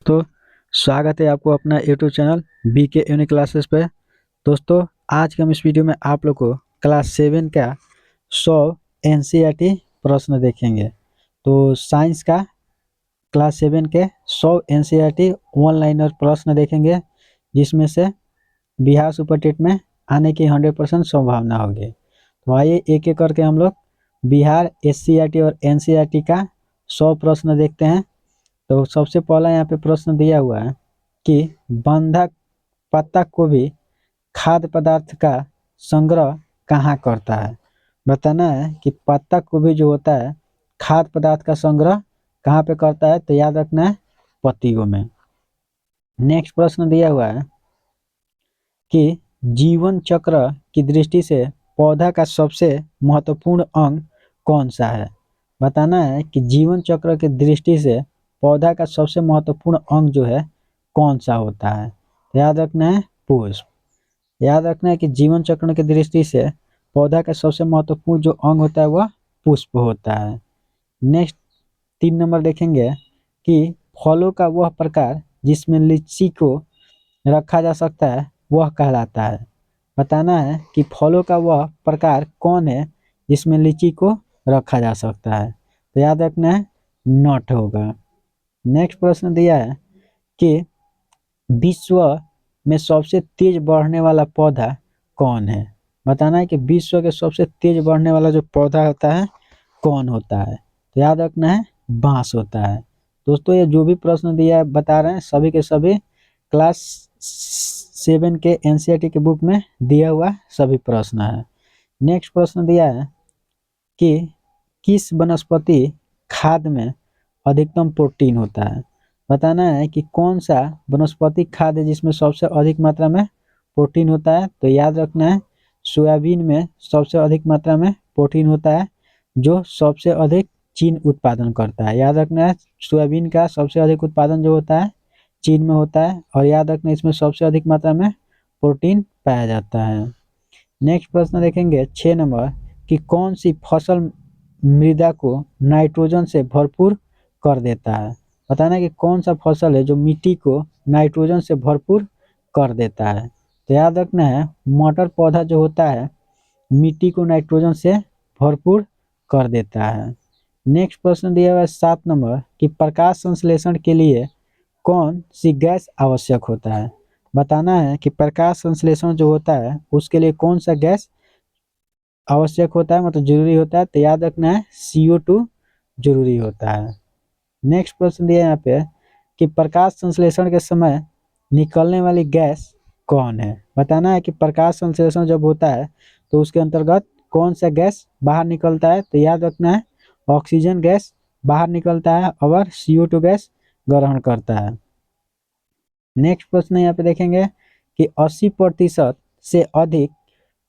तो स्वागत है आपको अपना YouTube channel BK unique classes पे। दोस्तों, आज के हम इस वीडियो में आप लोग को क्लास 7 का 100 एनसीईआरटी प्रश्न देखेंगे। तो साइंस का क्लास 7 के 100 एनसीईआरटी वन लाइनर प्रश्न देखेंगे, जिसमें से बिहार सुपर टेट में आने की 100% संभावना होगी। तो आइए एक एक करके हम लोग बिहार एससीईआरटी और एनसीईआरटी का 100 प्रश्न देखते हैं। तो सबसे पहला यहाँ पे प्रश्न दिया हुआ है कि बंधक पत्ता गोभी खाद्य पदार्थ का संग्रह कहाँ करता है। बताना है कि पत्ता गोभी जो होता है खाद्य पदार्थ का संग्रह कहाँ पे करता है, तो याद रखना है पत्तियों में। नेक्स्ट प्रश्न दिया हुआ है कि जीवन चक्र की दृष्टि से पौधा का सबसे महत्वपूर्ण अंग कौन सा है। बताना है कि जीवन चक्र की दृष्टि से पौधा का सबसे महत्वपूर्ण अंग जो है कौन सा होता है। याद रखना है पुष्प। याद रखना है कि जीवन चक्र की दृष्टि से पौधा का सबसे महत्वपूर्ण जो अंग होता है वह पुष्प होता है। नेक्स्ट 3 नंबर देखेंगे कि फलों का वह प्रकार जिसमें लीची को रखा जा सकता है वह कहलाता है। बताना है कि फलों का वह प्रकार कौन है जिसमें लीची को रखा जा सकता है। तो याद रखना है नट होगा। नेक्स्ट प्रश्न दिया है कि विश्व में सबसे तेज बढ़ने वाला पौधा कौन है। बताना है कि विश्व के सबसे तेज बढ़ने वाला जो पौधा होता है कौन होता है। तो याद रखना है बांस होता है। दोस्तों, ये जो भी प्रश्न दिया है बता रहे हैं सभी के सभी क्लास 7 के एनसीईआरटी के बुक में दिया हुआ सभी प्रश्न है। नेक्स्ट प्रश्न दिया है कि किस वनस्पति खाद में अधिकतम प्रोटीन होता है। बताना है कि कौन सा वनस्पति खाद है जिसमें सबसे अधिक मात्रा में प्रोटीन होता है। तो याद रखना है सोयाबीन में सबसे अधिक मात्रा में प्रोटीन होता है, जो सबसे अधिक चीन उत्पादन करता है। याद रखना है सोयाबीन का सबसे अधिक उत्पादन जो होता है चीन में होता है, और याद रखना है इसमें सबसे अधिक मात्रा में प्रोटीन पाया जाता है। नेक्स्ट प्रश्न देखेंगे 6 नंबर कि कौन सी फसल मृदा को नाइट्रोजन से भरपूर कर देता है। बताना है कि कौन सा फसल है जो मिट्टी को नाइट्रोजन से भरपूर कर देता है। तो याद रखना है मटर पौधा जो होता है मिट्टी को नाइट्रोजन से भरपूर कर देता है। नेक्स्ट प्रश्न दिया हुआ है 7 नंबर कि प्रकाश संश्लेषण के लिए कौन सी गैस आवश्यक होता है। बताना है कि प्रकाश संश्लेषण जो होता है उसके लिए कौन सा गैस आवश्यक होता है, मतलब जरूरी होता है। तो याद रखना है CO2 जरूरी होता है। नेक्स्ट प्रश्न दिया है यहाँ पे कि प्रकाश संश्लेषण के समय निकलने वाली गैस कौन है। बताना है कि प्रकाश संश्लेषण जब होता है तो उसके अंतर्गत कौन सा गैस बाहर निकलता है। तो याद रखना है ऑक्सीजन गैस बाहर निकलता है और CO2 गैस ग्रहण करता है। नेक्स्ट प्रश्न यहाँ पे देखेंगे कि 80% से अधिक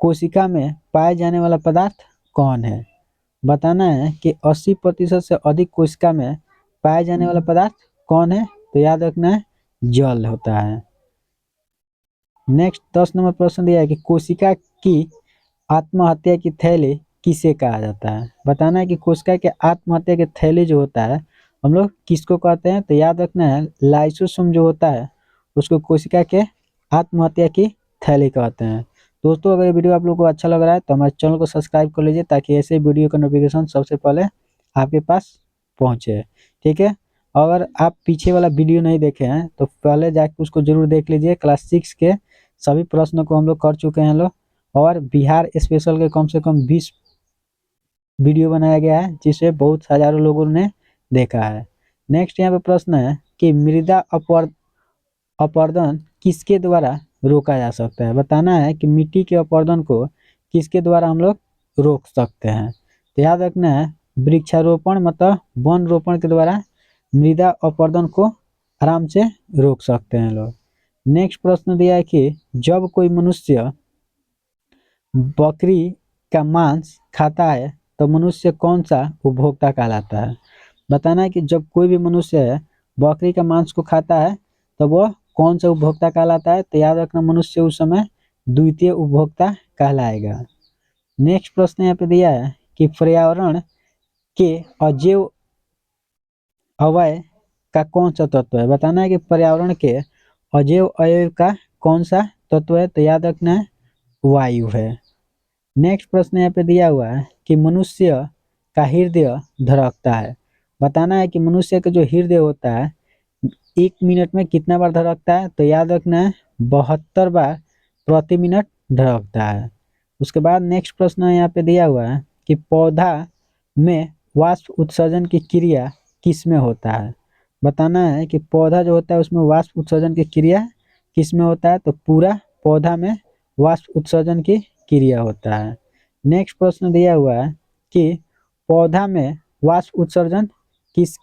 कोशिका में पाए जाने वाला पदार्थ कौन है। बताना है कि 80% से अधिक कोशिका में पाए जाने वाला पदार्थ कौन है। तो याद रखना है जल होता है। नेक्स्ट 10 नंबर प्रश्न दिया है कि कोशिका की आत्महत्या की थैली किसे कहा जाता है। बताना है कि कोशिका के आत्महत्या की थैली जो होता है हम लोग किसको कहते हैं। तो याद रखना है लाइसोसोम जो होता है उसको कोशिका के आत्महत्या की थैली कहते हैं। दोस्तों, अगर ये वीडियो आप लोग को अच्छा लग रहा है तो हमारे चैनल को सब्सक्राइब कर लीजिए ताकि ऐसे वीडियो का नोटिफिकेशन सबसे पहले आपके पास पहुंचे। ठीक है, अगर आप पीछे वाला वीडियो नहीं देखे हैं तो पहले जाके उसको जरूर देख लीजिए। क्लास 6 के सभी प्रश्नों को हम लोग कर चुके हैं लोग, और बिहार स्पेशल के कम से कम 20 वीडियो बनाया गया है जिसे बहुत हजारों लोगों ने देखा है। नेक्स्ट यहाँ पे प्रश्न है कि मृदा अपरदन किसके द्वारा रोका जा सकता है। बताना है कि मिट्टी के अपरदन को किसके द्वारा हम लोग रोक सकते हैं। तो याद रखना है वृक्षारोपण मतलब वन रोपण के द्वारा मृदा अपरदन को आराम से रोक सकते हैं लोग। नेक्स्ट प्रश्न दिया है कि जब कोई मनुष्य बकरी का मांस खाता है तो मनुष्य कौन सा उपभोक्ता कहलाता है। बताना है कि जब कोई भी मनुष्य है बकरी का मांस को खाता है तो वह कौन सा उपभोक्ता कहलाता है। तो याद रखना मनुष्य उस समय द्वितीय उपभोक्ता कहलाएगा। नेक्स्ट प्रश्न यहाँ पे दिया है कि पर्यावरण के अजैव अवयव का कौन सा तत्व है? बताना है कि पर्यावरण के अजैव अवयव का कौन सा तत्व है? तो याद रखना है वायु है। नेक्स्ट प्रश्न यहाँ पे दिया हुआ है कि मनुष्य का हृदय धड़कता है। बताना है कि मनुष्य का जो हृदय होता है 1 मिनट में कितना बार धड़कता है? तो याद रखना है 72 बार प्रति मिनट धड़कता है। उसके बाद नेक्स्ट प्रश्न यहाँ पे दिया हुआ है कि पौधा में वाष्प उत्सर्जन की क्रिया किस में होता है? बताना है कि पौधा जो होता है उसमें वाष्प उत्सर्जन की क्रिया किस में होता है? तो पूरा पौधा में वाष्प उत्सर्जन की क्रिया होता है। नेक्स्ट प्रश्न दिया हुआ है कि पौधा में वाष्प उत्सर्जन किस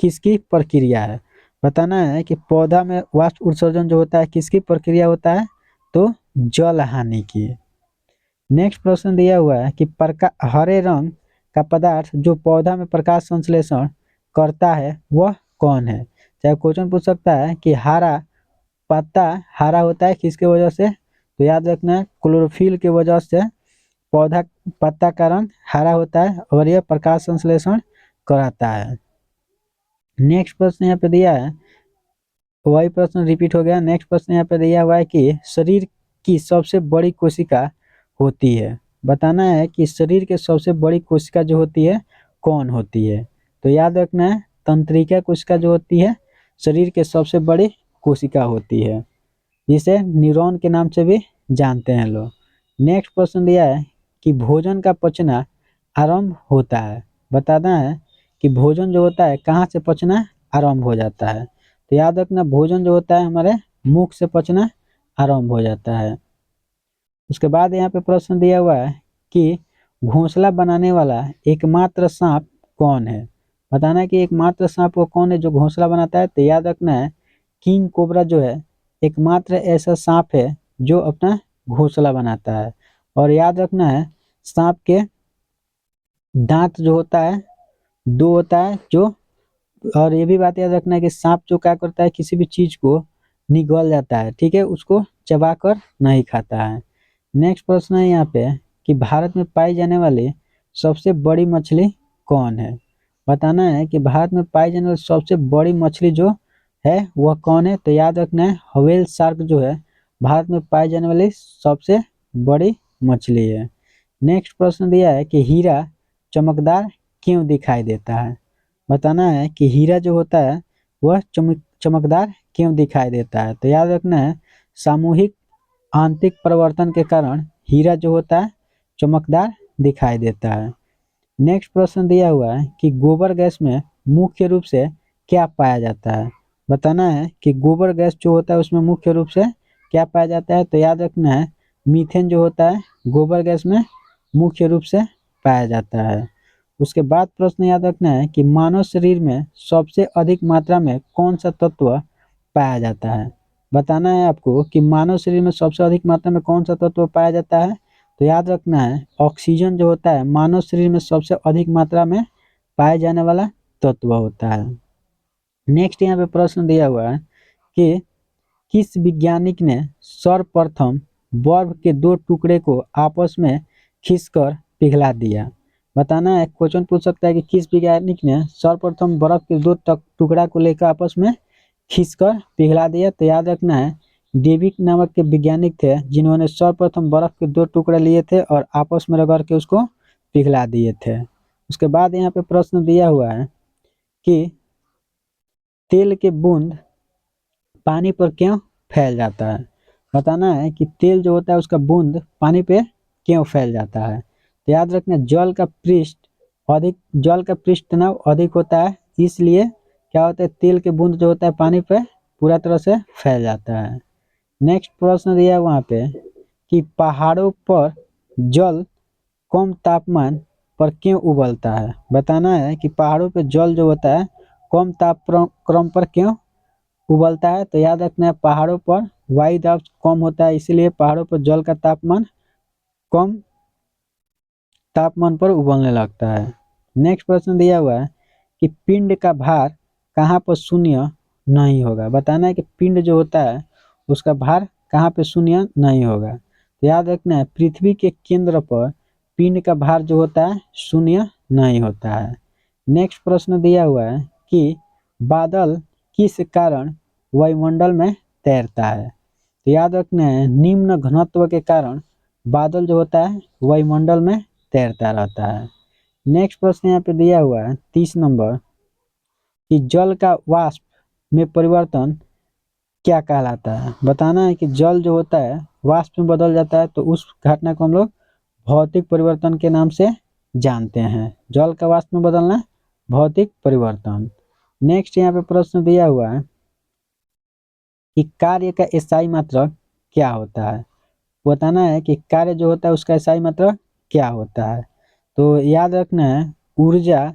किसकी प्रक्रिया है? बताना है कि पौधा में वाष्प उत्सर्जन जो होता है किसकी प्रक्रिया होता है? तो जल हानि की। नेक्स्ट प्रश्न दिया हुआ है कि हरे रंग का पदार्थ जो पौधा में प्रकाश संश्लेषण करता है वह कौन है? चाहे क्वेश्चन पूछ सकता है कि हरा पत्ता हरा होता है किसके वजह से? तो याद रखना है क्लोरोफिल के वजह से पौधा पत्ता का रंग हरा होता है और यह प्रकाश संश्लेषण कराता है। नेक्स्ट प्रश्न यहाँ पे दिया है, वही प्रश्न रिपीट हो गया। नेक्स्ट प्रश्न यहाँ पे दिया हुआ है कि शरीर की सबसे बड़ी कोशिका होती है। बताना है कि शरीर के सबसे बड़ी कोशिका जो होती है कौन होती है? तो याद रखना है तंत्रिका कोशिका जो होती है शरीर के सबसे बड़ी कोशिका होती है, जिसे न्यूरॉन के नाम से भी जानते हैं लोग। नेक्स्ट प्रश्न दिया है कि भोजन का पचना आरंभ होता है। बताना है कि भोजन जो होता है कहाँ से पचना आरंभ हो जाता है? तो याद रखना भोजन जो होता है हमारे मुख से पचना आरंभ हो जाता है। उसके बाद यहाँ पे प्रश्न दिया हुआ है कि घोंसला बनाने वाला एकमात्र सांप कौन है? बताना है कि एकमात्र सांप वो कौन है जो घोंसला बनाता है? तो याद रखना है किंग कोबरा जो है एकमात्र ऐसा सांप है जो अपना घोंसला बनाता है। और याद रखना है सांप के दांत जो होता है 2 होता है जो, और ये भी बात याद रखना है कि सांप जो क्या करता है किसी भी चीज को निगल जाता है, ठीक है, उसको चबा कर नहीं खाता है। नेक्स्ट प्रश्न है यहाँ पे कि भारत में पाई जाने वाली सबसे बड़ी मछली कौन है? बताना है कि भारत में पाई जाने वाली सबसे बड़ी मछली जो है वह कौन है? तो याद रखना है व्हेल शार्क जो है भारत में पाई जाने वाली सबसे बड़ी मछली है। नेक्स्ट प्रश्न दिया है कि हीरा चमकदार क्यों दिखाई देता है? बताना है कि हीरा जो होता है वह चमकदार क्यों दिखाई देता है? तो याद रखना है सामूहिक आंतरिक परिवर्तन के कारण हीरा जो होता है चमकदार दिखाई देता है। नेक्स्ट प्रश्न दिया हुआ है कि गोबर गैस में मुख्य रूप से क्या पाया जाता है? बताना है कि गोबर गैस जो होता है उसमें मुख्य रूप से क्या पाया जाता है? तो याद रखना है मीथेन जो होता है गोबर गैस में मुख्य रूप से पाया जाता है। उसके बाद प्रश्न याद रखना है कि मानव शरीर में सबसे अधिक मात्रा में कौन सा तत्व पाया जाता है? बताना है आपको कि मानव शरीर में सबसे अधिक मात्रा में कौन सा तत्व पाया जाता है? तो याद रखना है ऑक्सीजन जो होता है मानव शरीर में सबसे अधिक मात्रा में पाए जाने वाला तत्व होता है। नेक्स्ट यहाँ पे प्रश्न दिया हुआ है कि किस वैज्ञानिक ने सर्वप्रथम बर्फ के 2 टुकड़े को आपस में खींचकर पिघला दिया? बताना है क्वेश्चन पूछ सकता है कि किस वैज्ञानिक ने सर्वप्रथम बर्फ के 2 टुकड़ा को लेकर आपस में खींचकर पिघला दिया? तो याद रखना है डेविड नामक के वैज्ञानिक थे जिन्होंने सर्वप्रथम बर्फ के 2 टुकड़े लिए थे और आपस में रगड़ के उसको पिघला दिए थे। उसके बाद यहाँ पे प्रश्न दिया हुआ है कि तेल के बूंद पानी पर क्यों फैल जाता है? बताना है कि तेल जो होता है उसका बूंद पानी पे क्यों फैल जाता है? तो याद रखना जल का पृष्ठ तनाव अधिक होता है, इसलिए क्या होता है तेल के बूंद जो होता है पानी पे पूरा तरह से फैल जाता है। नेक्स्ट प्रश्न दिया है वहाँ पे कि पहाड़ों पर जल कम तापमान पर क्यों उबलता है? बताना है कि पहाड़ों पे जल जो होता है कम तापक्रम पर क्यों उबलता है? तो याद रखना है पहाड़ों पर वायु दाब कम होता है, इसीलिए पहाड़ों पर जल का तापमान कम तापमान पर उबलने लगता है। नेक्स्ट प्रश्न दिया हुआ है कि पिंड का भार कहाँ पर शून्य नहीं होगा? बताना है कि पिंड जो होता है उसका भार कहाँ पे शून्य नहीं होगा? तो याद रखना है पृथ्वी के केंद्र पर पिंड का भार जो होता है शून्य नहीं होता है। नेक्स्ट प्रश्न दिया हुआ है कि बादल किस कारण वायुमंडल में तैरता है? तो याद रखना है, निम्न घनत्व के कारण बादल जो होता है वायुमंडल में तैरता रहता है। नेक्स्ट प्रश्न यहाँ पे दिया हुआ है 30 नंबर, कि जल का वाष्प में परिवर्तन क्या कहलाता है? बताना है कि जल जो होता है वाष्प में बदल जाता है, तो उस घटना को हम लोग भौतिक परिवर्तन के नाम से जानते हैं। जल का वाष्प में बदलना भौतिक परिवर्तन। नेक्स्ट यहाँ पे प्रश्न दिया हुआ है कि कार्य का SI मात्रक क्या होता है? बताना है कि कार्य जो होता है उसका SI मात्रक क्या होता है। तो याद रखना है, ऊर्जा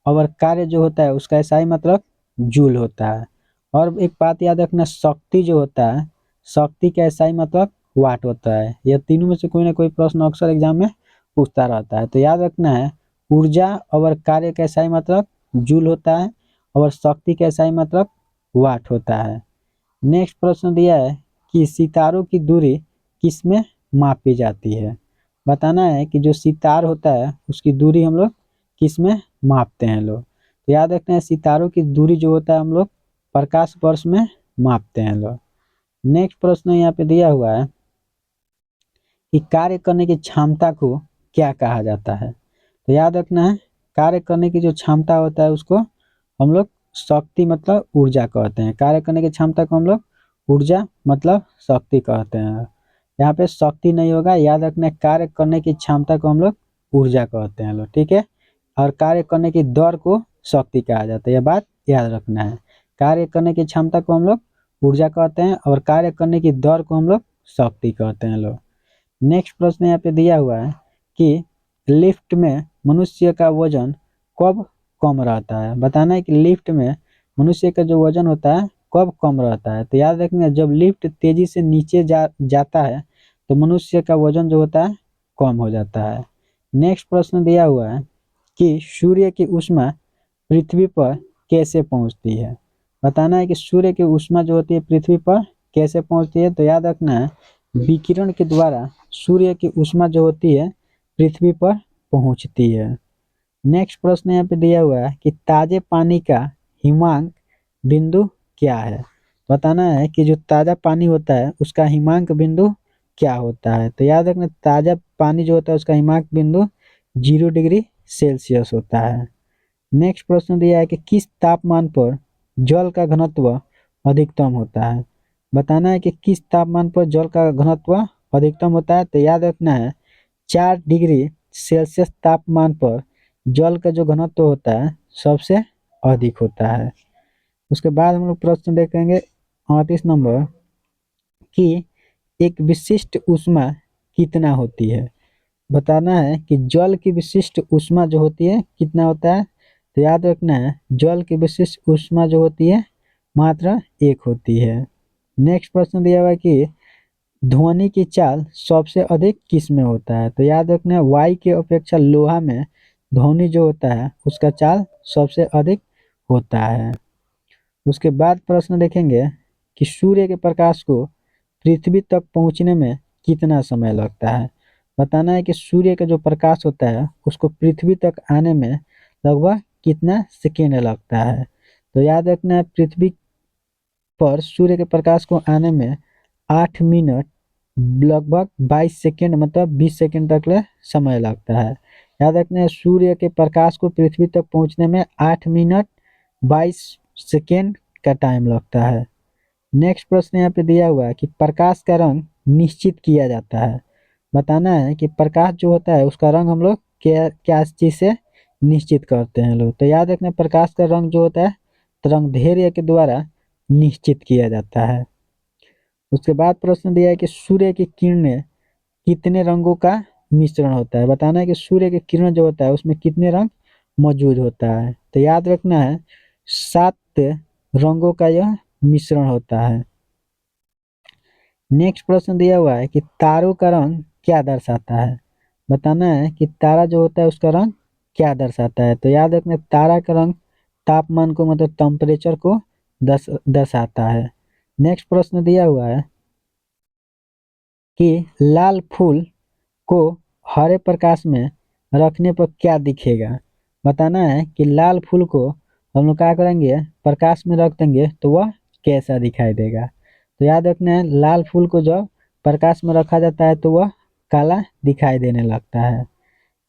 और कार्य जो होता है उसका SI मात्रक जूल होता है। और एक बात याद रखना, शक्ति जो होता है, शक्ति का SI मात्रक वाट होता है। यह तीनों में से कोई ना कोई प्रश्न अक्सर एग्जाम में पूछता रहता है। तो याद रखना है, ऊर्जा और कार्य का SI मात्रक जूल होता है और शक्ति का SI मात्रक वाट होता है। नेक्स्ट प्रश्न दिया है कि सितारों की दूरी किस में मापी जाती है? बताना है कि जो सितार होता है उसकी दूरी हम लोग किस में मापते हैं लोग। तो याद रखना है, सितारों की दूरी जो होता है हम लोग प्रकाश वर्ष में मापते हैं लोग। नेक्स्ट प्रश्न यहाँ पे दिया हुआ है कि कार्य करने की क्षमता को क्या कहा जाता है? तो याद रखना है, कार्य करने की जो क्षमता होता है उसको हम लोग शक्ति मतलब ऊर्जा कहते हैं। कार्य करने की क्षमता को हम लोग ऊर्जा मतलब शक्ति कहते हैं। यहाँ पे शक्ति नहीं होगा, याद रखना है, कार्य करने की क्षमता को हम लोग ऊर्जा कहते हैं लोग, ठीक है। और कार्य करने की दर को शक्ति कहा जाता है, यह बात याद रखना है। कार्य करने की क्षमता को हम लोग ऊर्जा कहते हैं और कार्य करने की दर को हम लोग शक्ति कहते हैं लोग। नेक्स्ट प्रश्न यहाँ पे दिया हुआ है कि लिफ्ट में मनुष्य का वजन कब कम रहता है? बताना है कि लिफ्ट में मनुष्य का जो वजन होता है कब कम रहता है। तो याद रखना, जब लिफ्ट तेजी से नीचे जाता है तो मनुष्य का वजन जो होता है कम हो जाता है। नेक्स्ट प्रश्न दिया हुआ है कि सूर्य की ऊष्मा पृथ्वी पर कैसे पहुंचती है? बताना है कि सूर्य की ऊष्मा जो होती है पृथ्वी पर कैसे पहुंचती है। तो याद रखना है, विकिरण के द्वारा सूर्य की ऊष्मा जो होती है पृथ्वी पर पहुंचती है। नेक्स्ट प्रश्न यहाँ पे दिया हुआ है कि ताजे पानी का हिमांक बिंदु क्या है? बताना है कि जो ताजा पानी होता है उसका हिमांक बिंदु क्या होता है। तो याद रखना, ताजा पानी जो होता है उसका हिमांक बिंदु 0 डिग्री सेल्सियस होता है। नेक्स्ट प्रश्न दिया है कि किस तापमान पर जल का घनत्व अधिकतम होता है? बताना है कि किस तापमान पर जल का घनत्व अधिकतम होता है। तो याद रखना है, 4 डिग्री सेल्सियस तापमान पर जल का जो घनत्व होता है सबसे अधिक होता है। उसके बाद हम लोग प्रश्न देखेंगे 38 नंबर, कि एक विशिष्ट ऊष्मा कितना होती है? बताना है कि जल की विशिष्ट ऊष्मा जो होती है कितना होता है। तो याद रखना है, जल की विशिष्ट ऊष्मा जो होती है मात्र 1 होती है। नेक्स्ट प्रश्न दिया हुआ है कि ध्वनि की चाल सबसे अधिक किस में होता है? तो याद रखना है, वायु की अपेक्षा लोहा में ध्वनि जो होता है उसका चाल सबसे अधिक होता है। उसके बाद प्रश्न देखेंगे कि सूर्य के प्रकाश को पृथ्वी तक पहुंचने में कितना समय लगता है? बताना है कि सूर्य का जो प्रकाश होता है उसको पृथ्वी तक आने में लगभग कितना सेकेंड लगता है। तो याद रखना है, पृथ्वी पर सूर्य के प्रकाश को आने में 8 मिनट लगभग 22 सेकेंड मतलब 20 सेकेंड तक ले समय लगता है। याद रखना है, सूर्य के प्रकाश को पृथ्वी तक पहुंचने में 8 मिनट 22 सेकेंड का टाइम लगता है। नेक्स्ट प्रश्न यहाँ पे दिया हुआ है कि प्रकाश का रंग निश्चित किया जाता है। बताना है कि प्रकाश जो होता है उसका रंग हम लोग क्या क्या चीज से निश्चित करते हैं लोग। तो याद रखना, प्रकाश का रंग जो होता है तरंगदैर्घ्य के द्वारा निश्चित किया जाता है। उसके बाद प्रश्न दिया है कि सूर्य की किरणें कितने रंगों का मिश्रण होता है? बताना है कि सूर्य की किरण जो होता है उसमें कितने रंग मौजूद होता है। तो याद रखना है, 7 रंगों का यह मिश्रण होता है। नेक्स्ट प्रश्न दिया हुआ है कि तारों का रंग क्या दर्शाता है? बताना है कि तारा जो होता है उसका रंग क्या दर्शाता है। तो याद रखना, तारा का रंग तापमान को मतलब टेम्परेचर को दर्शाता है। नेक्स्ट प्रश्न दिया हुआ है कि लाल फूल को हरे प्रकाश में रखने पर क्या दिखेगा? बताना है कि लाल फूल को हम लोग क्या करेंगे, प्रकाश में रख देंगे तो वह कैसा दिखाई देगा। तो याद रखना है, लाल फूल को जब प्रकाश में रखा जाता है तो वह काला दिखाई देने लगता है।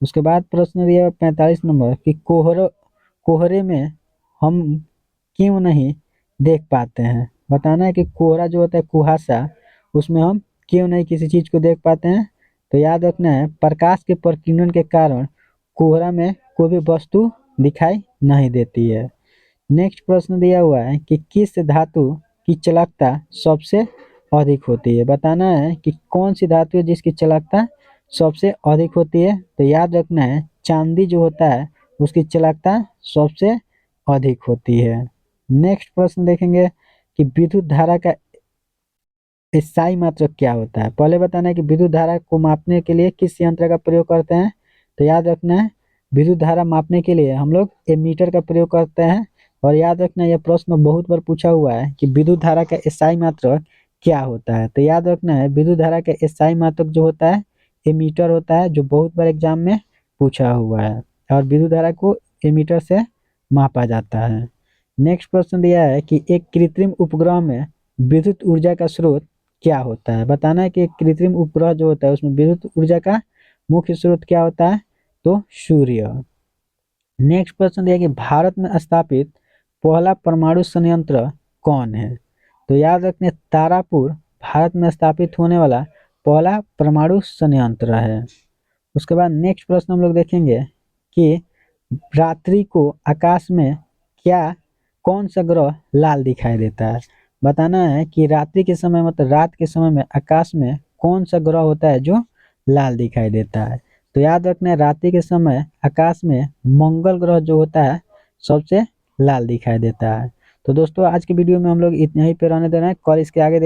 उसके बाद प्रश्न दिया 45 नंबर कि कोहरे में हम क्यों नहीं देख पाते हैं। बताना है कि कोहरा जो होता है कुहासा, उसमें हम क्यों नहीं किसी चीज को देख पाते हैं। तो याद रखना है, प्रकाश के प्रकीर्णन के कारण कोहरा में कोई भी वस्तु दिखाई नहीं देती है। नेक्स्ट प्रश्न दिया हुआ है कि किस धातु की चालकता सबसे अधिक होती है। बताना है कि कौन सी धातु है जिसकी चालकता सबसे अधिक होती है। तो याद रखना है, चांदी जो होता है उसकी चालकता सबसे अधिक होती है। नेक्स्ट प्रश्न देखेंगे कि विद्युत धारा का स्थायी मात्रक क्या होता है। पहले बताना है कि विद्युत धारा को मापने के लिए किस यंत्र का प्रयोग करते हैं। तो याद रखना है, विद्युत धारा मापने के लिए हम लोग एमीटर का प्रयोग करते हैं। और याद रखना, यह प्रश्न बहुत बार पूछा हुआ है कि विद्युत धारा का स्थायी मात्रक क्या होता है। तो याद रखना है, विद्युत धारा का स्थायी मात्रक जो होता है एमीटर होता है, जो बहुत बार एग्जाम में पूछा हुआ है। और विद्युत धारा को एमीटर से मापा जाता है। नेक्स्ट प्रश्न दिया है कि एक कृत्रिम उपग्रह में विद्युत ऊर्जा का स्रोत क्या होता है। बताना है कि एक कृत्रिम उपग्रह जो होता है उसमें विद्युत ऊर्जा का मुख्य स्रोत क्या होता है। तो सूर्य। नेक्स्ट प्रश्न दिया कि भारत में स्थापित पहला परमाणु संयंत्र कौन है। तो याद रखने, तारापुर भारत में स्थापित होने वाला पहला परमाणु संयंत्र है। उसके बाद नेक्स्ट प्रश्न हम लोग देखेंगे कि रात्रि को आकाश में क्या कौन सा ग्रह लाल दिखाई देता है। बताना है कि रात्रि के समय मतलब रात के समय में आकाश में कौन सा ग्रह होता है जो लाल दिखाई देता है। तो याद रखना है, रात्रि के समय आकाश में मंगल ग्रह जो होता है सबसे लाल दिखाई देता है। तो दोस्तों, आज की वीडियो में हम लोग इतना ही पे रहने देना है, कल इसके आगे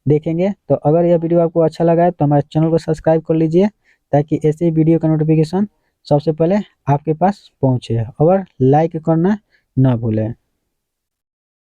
देखेंगे। तो अगर यह वीडियो आपको अच्छा लगा है तो हमारे चैनल को सब्सक्राइब कर लीजिए, ताकि ऐसे ही वीडियो का नोटिफिकेशन सबसे पहले आपके पास पहुंचे। और लाइक करना ना भूलें।